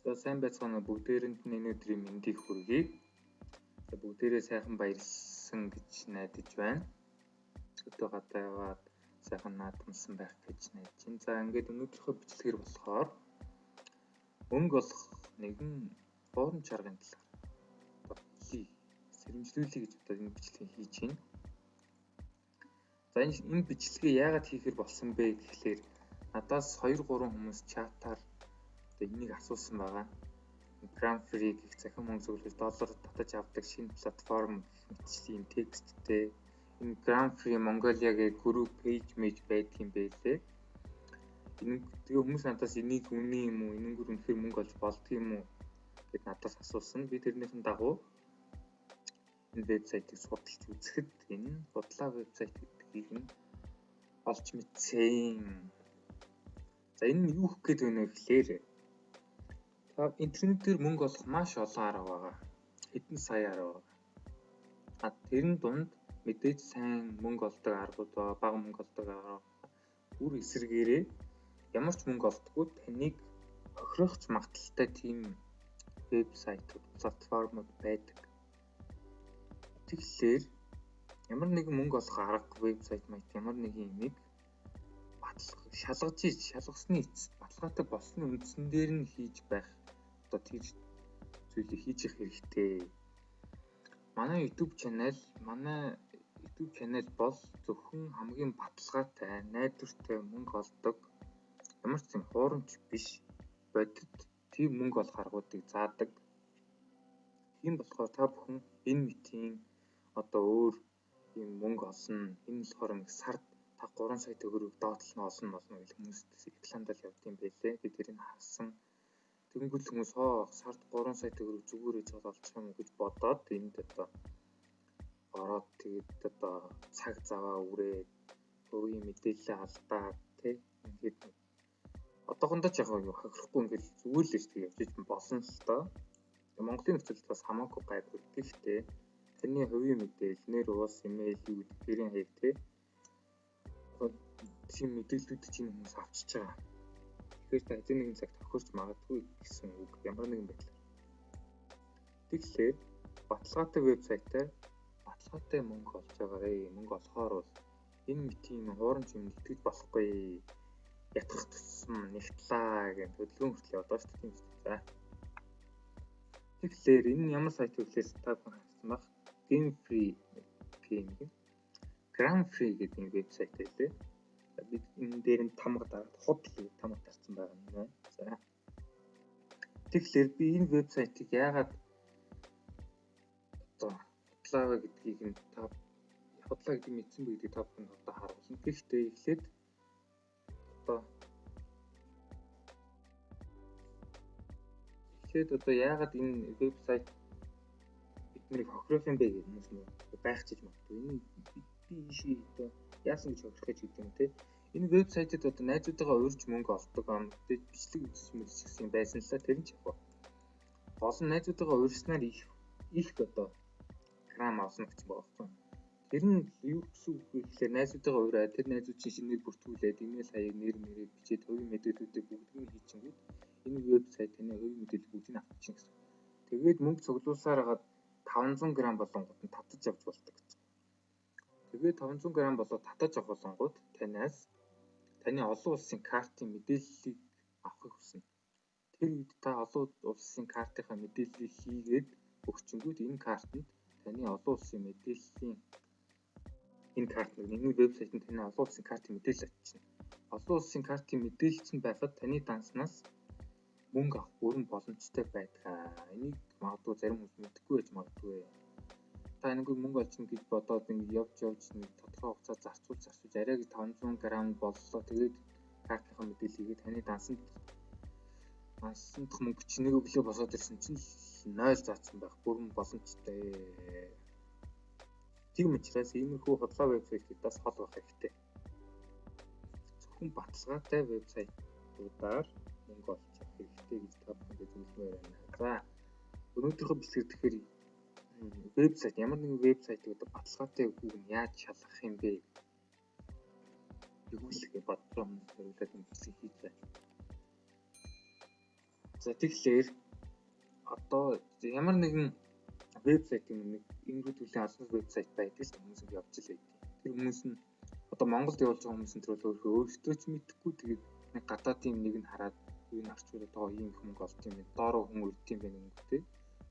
За сайн байцгаана уу бүгдээрэнд нь өнөөдрийн мэндийг хүргэе. Бүгдээрээ сайхан баярлсан гэж найдаж байна. Өдөө гадаа яваад сайхан наадамсан байх гэж найдаж байна. За ингээд өнөөдрийнхөө бичлэгээр болохоор мөнгө олох нэгэн хоорон чаргын талаар сэрэмжлүүлэе гэж бодоод энэ бичлэгийг хийж байна. За энэ бичлэгээ яагаад хийхэр болсон бэ гэхлээр надаас 2-3 хүмүүс чатаар энийг асуусан байгаа. Grand Free гэх захин мөнгө зөвлөж доллар татаж авдаг шинэ платформ мэтчлийн тексттэй энэ Grand Free Mongolia гэх групп пэйж мэж байдаг юм байлээ. Тэгээ хүмүүс надаас энийг үнэн юм уу? Энэнгөр үнэхээр мөнгө олж болдго юм уу гэд надаас асуусан. Би тэрнийхэн дагуу энэ вебсайтыг судалж үзэхэд энэ бодлоо вебсайт гэдгийг нь олж мэдсэн. За энэ нь юу хөх гээд байна вэ гэхлээр интернетээр мөнгө олох маш олон арга байгаа. Хэдэн сая арга байгаа. Тэрэн дунд мэдээж сайн мөнгө олдог аргууд байгаа, бага мөнгө олдог арга. Үр эсрэгээрээ ямар ч мөнгө олдоггүй таныг хохирохч магадaltaй тийм вебсайтууд, платформуд байдаг. Тэгэхээр ямар нэгэн мөнгө олох арга вебсайт маяг ямар нэгэн юмыг шалгасны эцэст баталгаатай болсны үндсэн дээр нь хийж байх одоо тэр зүйлийг хийж их хэрэгтэй. Манай YouTube channel бол зөвхөн хамгийн баталгаатай, найдвартай мөнгө олдог ямар ч юм хуурамч биш бодит тийм мөнгө олох аргуудыг заадаг. Тийм болохоор та бүхэн энэ мэтийн одоо өөр юм мөнгө олно. Энэ болохоор нэг сард та 3 сая төгрөг доотлон олно гэх хүмүүст рекламдал явд юм байлээ. Би тэрийг харсан. Тэгэнгүүт хүмүүс сард 3 сая төгрөг зүгээр хийж олчих юм гэж бодоод энд одоо ороод тэгээд одоо цаг заваа үрээд өвгийн мэдээлэл алдаад тий ингээд одоохондоо ч яг хохирохгүй ингээд зүгээр л тийм явж болно л доо. Монголын нөхцөлд бас хамаагүй гайгүй. Гэхдээ таны хувийн мэдээлэл, нэр уус, имэйл, юу гэдэг гэрийн хаяг тий тийм мэдээллүүд чинь хүмүүс авчиж байгаа. Тэгэхээр та хэзээ нэгэн цаг тохирч магадгүй гэсэн үг ямар нэгэн байдлаар. Тэгэхээр баталгаатай вебсайтаар баталгаатай мөнгө олж байгаарэ. Мөнгө олохоор бол энэ мэтийн хуурамч юм итгэж болохгүй. Ятгах тусам нэгтлээ гэх хөдөлгөөн хүртэл яваад байгаа шүү дээ. За. Тэгэхээр энэ ямар сайт вэ гэхлээр та бүхэн харсан баг. Game Free Grand Free гэдэг энэ вебсайт байлээ. Бид энэ дээр нь тамга дараад худал тамга тарсан байгаа юм байна. За. Тэгэхээр би энэ вебсайтыг яагаад одоо худлаа гэдгийг нь худлаа гэдэг мэдсэн бэ гэдгийг та бүхэнд одоо харуулна. Гэхдээ эхлээд одоо яагаад энэ вебсайт биднийг хохирох юм бэ гэх хүмүүс байх чиж магадгүй. Энэ би ийшээ одоо яасан гэж хохирох гэж гэдэг юм те. Энэ вебсайтад одоо найзуудтайгаа урьж мөнгө олдог мэдээж бичлэг үзсэн байсан л та тэр нь ч яг. Гол нь найзуудтайгаа урьснаар их одоо грам авсан гэж байгаа юм. Тэр нь юу гэсэн үг вэ гэхээр найзуудтайгаа ураад тэр найзууд чинь шинээр бүртгүүлээд имэйл хаяг нэрээ бичээд хувийн мэдээллүүдээ бүгдийг нь хийчихэнгүүт энэ вебсайт таны хувийн мэдээлэл бүгдийг нь авчихна гэсэн. Тэгээд мөнгө цуглуулсаар хагаад 500 г болонгууд нь татаж авч болдог гэж. Тэгээд 500 г болоод татаж авах болонгууд танаас таны олон улсын картын мэдээллийг авахыг хүснэ. Тэр үед та олон улсын картынхаа мэдээллийг хийгээд өгчөнгүүд энэ картанд таны олон улсын мэдээллийн энэ карт нэг вебсайтанд таны олон улсын картын мэдээлэл очино. Олон улсын картын мэдээлэлцэн байхад таны данснаас мөнгө авах бүрэн боломжтой байдаг. Энийг магадгүй зарим хүмүүс мэдэхгүй байж магадгүй. Та энэгүй мөнгө олчихно гэж бодоод ингэ явж нэг тодорхой хугацаа зарцуулж арай 500 г боллоо. Тэгээд картынхаа мэдээллийгээ таны дансанд мөнгө чинь нэг өглөө босоод ирсэн чинь 0 заасан байх бүрэн боломжтой. Тийм учраас иймэрхүү худлаа вебсайтуудаас хол байх хэрэгтэй. Зөвхөн баталгаатай вебсайтуудаар мөнгө олж авах хэрэгтэй гэж та бүхэнд зөвлөмөр байна. За өнөөдрийнхөө бичлэг тэгэхээр вебсайт ямар нэгэн вебсайтыг одоо баталгаатай үгийг нь яаж шалгах юм бэ? Юу л бодсон юм хэрэглээд бичлэг хийж байна. За тэгэхээр одоо ямар нэгэн вебсайтын нэг ингэрүү төрлийн албан вебсайт байдаг л хүмүүс явж л байдаг. Тэр хүмүүс нь одоо Монголд явуулж байгаа хүмүүсийн төлөө өөрсдөө ч мэдэхгүй тэгээд нэг гадаадын нэг нь хараад юу н арчвал одоо ийм их мөнгө олж юм байна. Доороо хүн өрдөг юм байна өнгөтэй.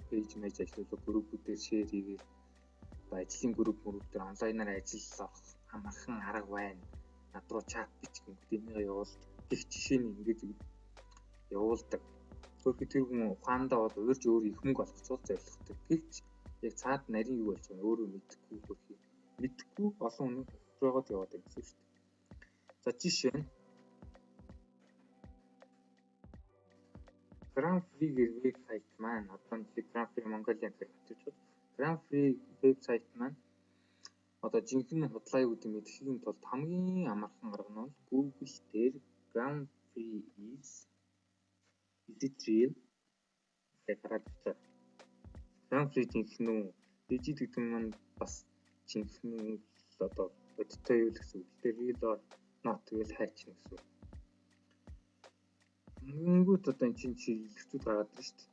Пэйж мэж ажиллуулаа группүүдээр шеэр хийгээл ажлын групп дээр онлайнаар ажиллаж авах амархан арга байна. Над руу чат бичих гэнэ энийг явуулдаг. Их жишээний ингэж явуулдаг. Өөрөөр тэр хүн ухаандаа бол өөрч өөр их мөнгө олох цул зорилготой. Гэвч яг цаад нарийн юу болж байгаа өөрөө мэдэхгүй олон хүн руугаад яваад байгаа гэсэн шүү дээ. За жишээ нь Grand Prix вебсайт маань одоо нэг Grand Prix Mongolia гэх хэвчээ. Grand Prix вебсайт маань одоо жинхэнэ худлаа юу гэдэг мэдхийн тулд хамгийн амархан арга нь Google дээр Grand Prix is it real гэхэрэг байна. Grand Prix жинхэнэ үү? Digit гэдэг нь бас жинхэнэ одоо өдөртөө юу гэсэн үг. Тэр real or not гэж хайчих гэсэн үг. Тэнгүүд одоо эн чинь чиглэлцүүд гараад байна шүү дээ.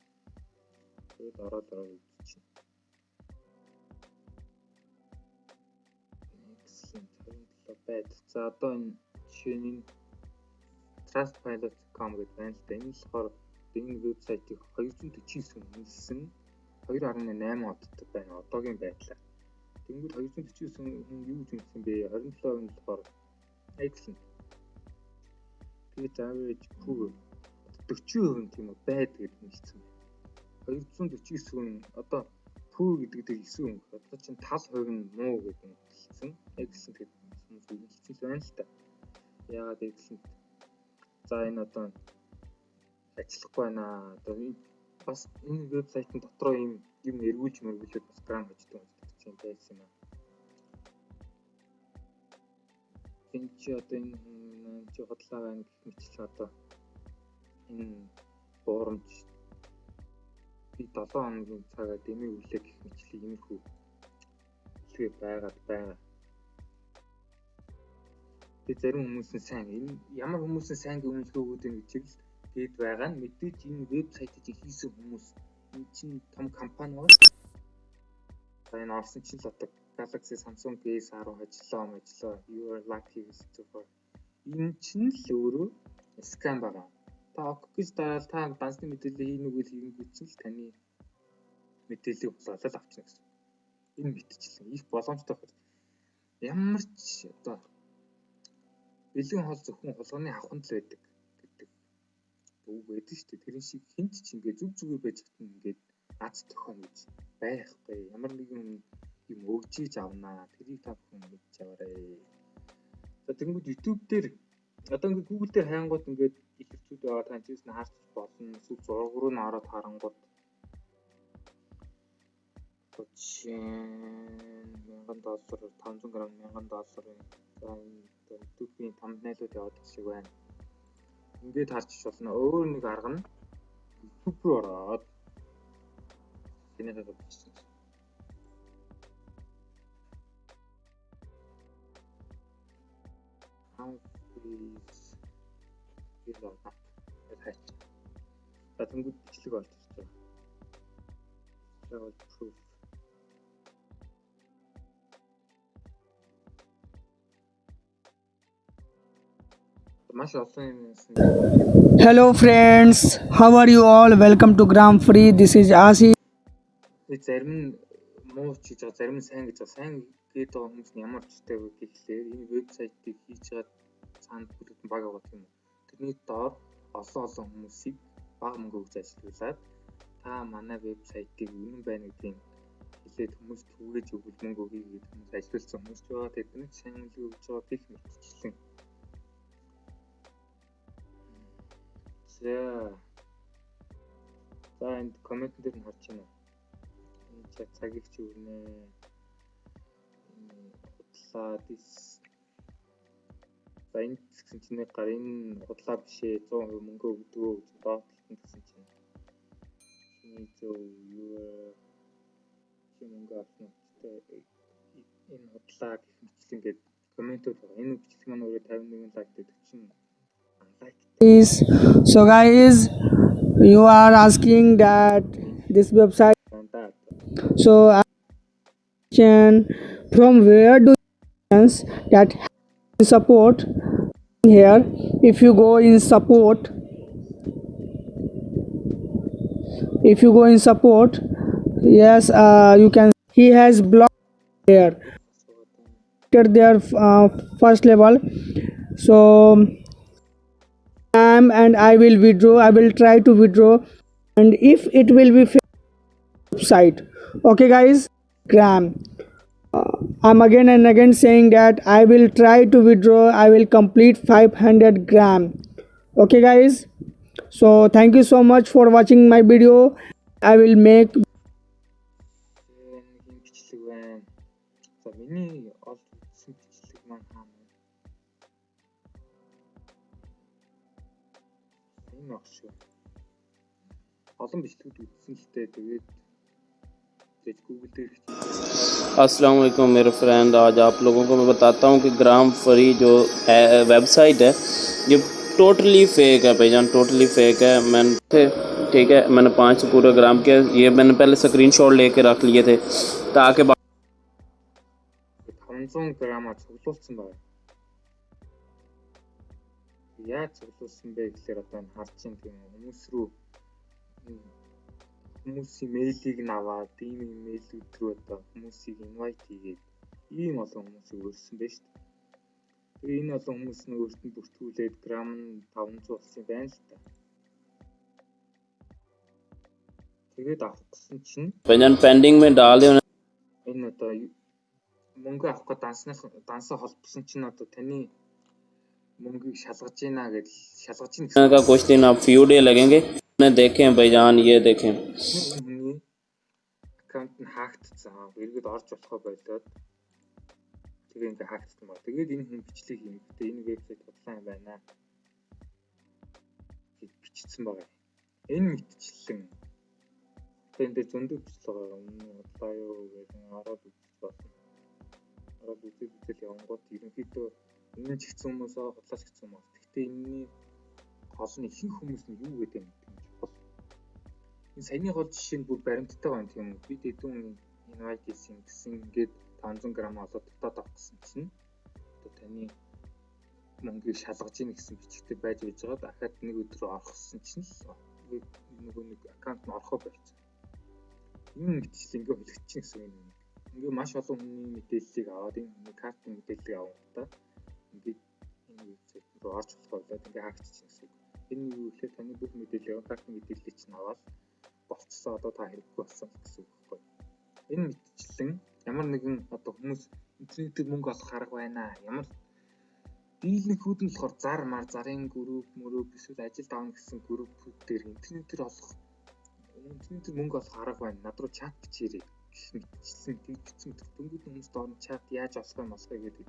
Тэгээд ороод үзчих. Excellent. Бод. За одоо энэ жишээний Trustpilot.com гэдэг байна л да. Энэ болохоор энэ вебсайтыг 249 хүн үнэлсэн 2.8 одтой байна. Одоогийн байдлаар. Тэнгүүд 249 хүн юу гэж үнэлсэн бэ? 27% нь болохоор excellent. Тэгээд average poor 40% нь тийм үү байд гэж үнэлсэн. 249 хүн одоо poor гэдэг дээр 9 хүн. Одоо чинь 5% нь муу гэж үнэлсэн. Excellent гэдэг хүмүүс үнэлсэн байна л да. Яагаад excellent? За энэ одоо ажиллахгүй байна. Одоо бас энэ вебсайтын дотроо юм эргүүлж мөргүүлээд бас грам хийдэг юм байсан юм аа. Энэ чи одоо энэ чи хотлоо байна гэх мэт одоо энэ буурамч би 7 хоногийн цагаар дэмий үлээ гэх мэтлэг иймэрхүү хэлгээ байгаа. Тэгээд зарим хүмүүс нь сайн энэ ямар хүмүүс нь сайн гүнлэх өгөөд энэ гэж л гээд байгаа нь мэдээж энэ вебсайтыг хийсэн хүмүүс энэ чинь том компани байна. За энэ орсон чинь л одоо Galaxy Samsung S10 ажиллаа. You are lucky гэсэн. Энэ чинь л өөрөө скам байгаа. Та оккуз дараал та дансны мэдээлэл хийнэ үгүй хийнгүүт чинь л таны мэдээллийг болоод авчихна гэсэн. Энэ мэдчихлээ. Их боломжтой байна. Ямар ч одоо бэлэн хол зөвхөн хулганы авахнд л байдаг гэдэг үг байдаг шүү дээ. Тэрэн шиг хинт ч ингээд зүгээр байж хатна ингээд аз төхөн гэж байхгүй. Ямар нэгэн юм өгчиж авнаа. Тэрийг та бүхэн мэдж аваарай. За тэгвэл YouTube дээр одоо ингээд Google дээр хайнгууд ингээд их хэвчүүд байгаа таньчээс нь харж болно. Эсвэл зураг руу нь ороод харангууд $1000 500 г $1000 за YouTube-ийн thumbnail-ууд яваад байгаа шиг байна. Ингээд харж болно. Өөр нэг арга нь YouTube руу ороод энийгээ бичсэн. За тэнгууд бичлэг болж байна. Travel proof. Маш олон юм. Hello friends, how are you all? Welcome to Grand Prix. This is Asi. Зарим нь муу ч гэж байгаа, зарим нь сайн гэж байгаа. Сайн гээд байгаа хүмүүс нь ямар ч үстэй вэ гэхлээр энэ вебсайтыг хийж байгаа цаанд бүлэгдэн баг байгаа юм. Тэрний доор олон хүмүүсийг бага мөнгө өгж ажиллуулад та манай вебсайтыг үнэн байна гэдгийг хэлээд хүмүүс түгээж өгвөл мөнгө өгье гэдэг хүмүүс ажиллуулсан хүмүүс ч байгаа. Тэдний сайн мөнгө өгж байгаа гэх мэтчлэн. За энд коммент дээр нь харж байна. Энэ чат цагийг чи өрнэ. Худлаа дис. За энэ гэсэн чинь нэг гар энэ худлаа бишээ 100% мөнгө өгдөгөө гэж доотлолт гэсэн чинь. Чиний зөв юу чи мөнгө авсан үстэй энэ худлаа гэх мэт ингээд комментууд байгаа. Энэ бичлэг маань өөрөө 51 лайк гэдэг чинь unlike. So guys, You are asking that this website. дандаа So question, from where do you sense that support here? If you go in support, yes, you can. He has blocked here. After their first level, so and I will withdraw. I will try to withdraw, and if it will be site. Okay, guys, gram. I'm again and again saying that I will try to withdraw. I will complete 500 gram. Okay, guys. So thank you so much for watching my video. I will make. нэг бичлэг байна. За миний олж үзсэн бичлэг маань хаана вэ? Энэ баг шүү. Олон бичлэгүүд үзсэн л дээ. Тэгээд Google дээр अस्सलाम वालेकुम मेरे फ्रेंड, आज आप लोगों को मैं बताता हूँ कि ग्राम फ्री जो वेबसाइट है ये टोटली फेक है भाईजान, टोटली फेक है। ठीक है, मैंने 500 पूरे ग्राम के ये मैंने पहले स्क्रीनशॉट लेके रख लिए थे ताकि 500 г цуглуулсан байна. Яаж цуглуулсан бэ гэхээр одоо энэ харж ин тийм хүмүүс рүү хүмүүсийн мэйлийг нь аваад ийм мэйлүүд рүү одоо хүмүүсийг инвайт хийгээд ийм олон хүмүүсийг өрсөн байж шүү дээ. Тэгээ энэ олон хүмүүс нь өөрт нь бүртгүүлээд грам нь 500 болсон байна л та. Тэгээд авах гэсэн чинь भाईजान पेंडिंग में डाल दे। энэ одоо мөнгө авах гэдэг дансаа холбосон чинь одоо таны мөнгөийг шалгаж гинэ гэж шалгаж гин гэсэн. का कुछ दिन आप फ्यू डे लगेंगे। मैंने देखें भाईजान, ये देखें Хүний аккаунт нь хаагдсан. Эргээд орж болохоо болоод тэгээ ингээ хаагдсан ба. Тэгээд энэ хүн бичлэг хийхдээ энэ вебсайт бодлоо юм байна. гэж бичсэн байгаа. Энэ мэдчлэн энэ дээр зөндөө бичлэг байгаа. Өмнө бодлоо юу гэдэг ороод үзэж болно. Ороод үзэл явангууд ерөнхийдөө энэ ч гэсэн хүмүүс бодлооч гэсэн хүмүүс. Гэхдээ энэний гол нь ихэнх хүмүүс нь юу гэдэг юм бол энэ саяны гол жишээ нь бүр баримттай байна тийм үү. Бид хэдэн инвайт хийсэн гэсэн ингээд 500 г олоод дотоод авчихсан чинь одоо таны мөнгөийг шалгаж ийн гэсэн бичгтэй байж байгаа. Дахиад нэг өдөр орохсон чинь л нөгөө нэг аккаунт нь орохоо болчихсон. Энэ мэдээлэл ингээ хөлөгдчихсэн гэсэн юм. Ингээ маш олон хүний мэдээллийг аваад энэ хүний картын мэдээллийг авахтаа ингээд энэ вебсайт руу орж болохоо ингээ хаагдчихсан гэсэн. Энэ юу гэхээр таны бүх мэдээлэл картын мэдээллийг чинь аваад болцсон одоо та хэрэггүй болсон гэсэн үг байхгүй. Энэ мэдчлэн ямар нэгэн одоо хүмүүс интернетээр мөнгө олох арга байна. Ямар дийлэнхүүд нь болохоор зарын групп эсвэл ажилд авах гэсэн группүүд дээр интернетээр мөнгө олох арга байна. Над руу чат бичээрэй гэх мэтчлэн тэгсэн дөнгөж хүмүүс доор чат яаж олох юм гэдэг.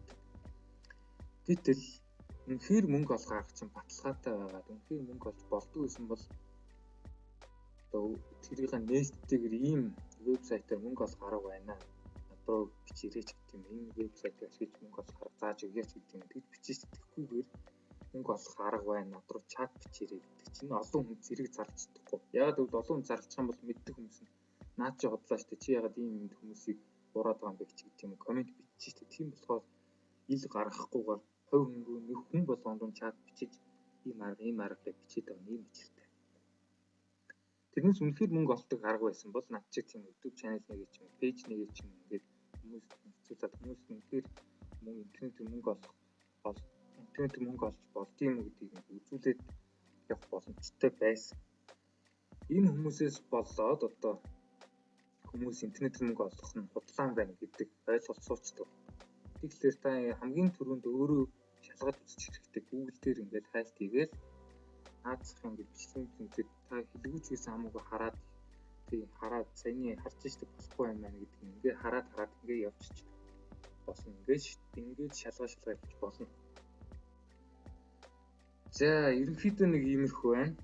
Гэтэл үнэхээр мөнгө олох арга чинь баталгаатай байгаа. Үнэхээр мөнгө олж болдгоо гэсэн бол одоо тэрийг нээлттэйгээр ийм вебсайтаар мөнгө олох арга байна. Над руу бичээрэй гэдэг юм. Энэ вебсайтыг ашиглаж мөнгө олох арга зааж өгөөч гэдэг юм. Тэгж бичиж тэхгүйгээр мөнгө олох арга байна. Над руу чат бичээрэй гэдэг чинь олон хүн зэрэг зарж чадахгүй. Яагаад гэвэл олон хүн зарчих юм бол мэддэг хүмүүс нь наад чи хотлоо штэ чи яагаад ийм юм хүмүүсийг ураад байгаа юм бэ гэдэг юм. Комент бичиж штэ. Тийм болохоор ил гаргахгүйгээр хувь хөнгөө нэг хүн болгонд нь чат бичиж ийм арга гэж бичээд байгаа юм хэлтэй. Тэрнээс үнэхээр мөнгө олдог арга байсан бол над чи тийм YouTube channel нэгээ ч юм, page нэгээ ч юм ингээд хүмүүс хэвчээд хүмүүс үнэхээр интернетээр мөнгө олж болд юм гэдгийг үзүүлээд явах боломжтой байсан. Энэ хүмүүсээс болоод одоо хүмүүс интернетээр мөнгө олох нь худлаан байна гэдэг ойлголт суучдаг. Тэгэхээр та хамгийн түрүүнд өөрөө шалгаад үзчих хэрэгтэй. Google дээр ингээд хайлт хийгээл наацх ингээд бичлэг үзээд та хэлгүүч гэсэн хамаагүй хараад саяны харж штеп болохгүй юм байна гэдэг нь ингээд хараад ингээд явчих болно. Ингээд шалгаж хийж болно. За ерөнхийдөө нэг иймэрхүү байна.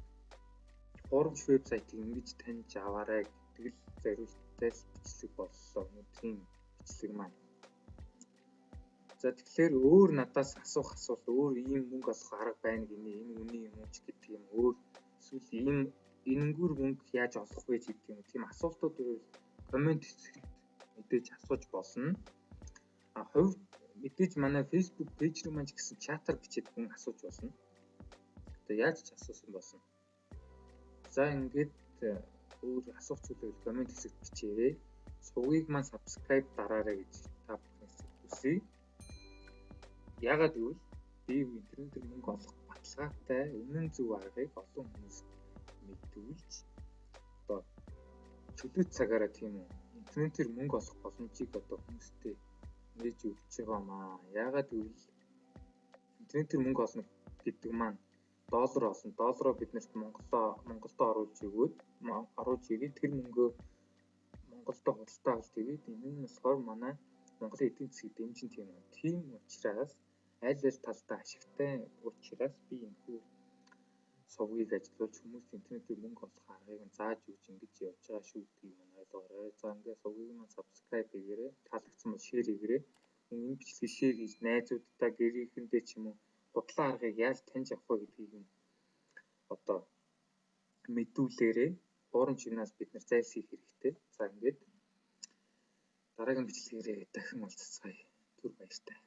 Гуравч вебсайтыг ингэж таньж аваарай гэдэг л зориулттай бичлэг боллоо. Тийм бичлэг маань. За тэгэхээр өөр надаас асуулт өөр ийм мөнгө олох арга байна гинэ. Энэ үний юм уу ч гэдэг юм өөр эсвэл ийм энэнгүүр мөнгө яаж олох вэ гэдэг юм. Тийм асуултууд бол комент хэсэгт мэдээж асууж болно. Хувь мэдээж манай Facebook пэйж рүү маань ч гэсэн чатаар бичээд хүн асууж болно. Одоо яаж ч асуусан болно. За ингээд өөр асуух зүйл бол комент хэсэгт бичээрэй. Сувгийг маань subscribe дараарай гэж та бүхнээс хүсье. Яагаад гэвэл би интернетээр мөнгө олох баталгаатай үнэн зөв аргыг олон хүмүүст мэдүүлж одоо чөлөөт цагаараа тийм үү интернетээр мөнгө олох боломжийг одоо хүмүүстээ нээж өгч байгаа маа. Яагаад гэвэл интернетээр мөнгө олно гэдэг маань доллар олно. Доллароо биднэрт Монголдо оруулж өгөөд тэр мөнгөө Монголдо худалдаа авч тэгээд энэ нь болохоор манай Монголын эдийн засгийг дэмжин тийм үү. Тийм учраас аль талдаа ашигтай учраас би энэхүү сувгийг ажилуулж хүмүүст интернетээр мөнгө олох аргыг зааж өгч ингэж явж байгаа шүү гэдгийг маань ойлгоорой. За ингээд сувгийг маань subscribe хийгээрэй. Таалагдсан бол share хийгээрэй. Энэ бичлэгийг share хийж найзуудтай гэрийнхэндээ ч юм уу бодлоо аргыг яаж таньж авах вэ гэдгийг нь одоо мэдүүлээрэй. Форум чигнаас бид нар зайлсхийх хэрэгтэй. За ингээд дараагийн бичлэгээр дахин уулзцгаая. Түр баяртай.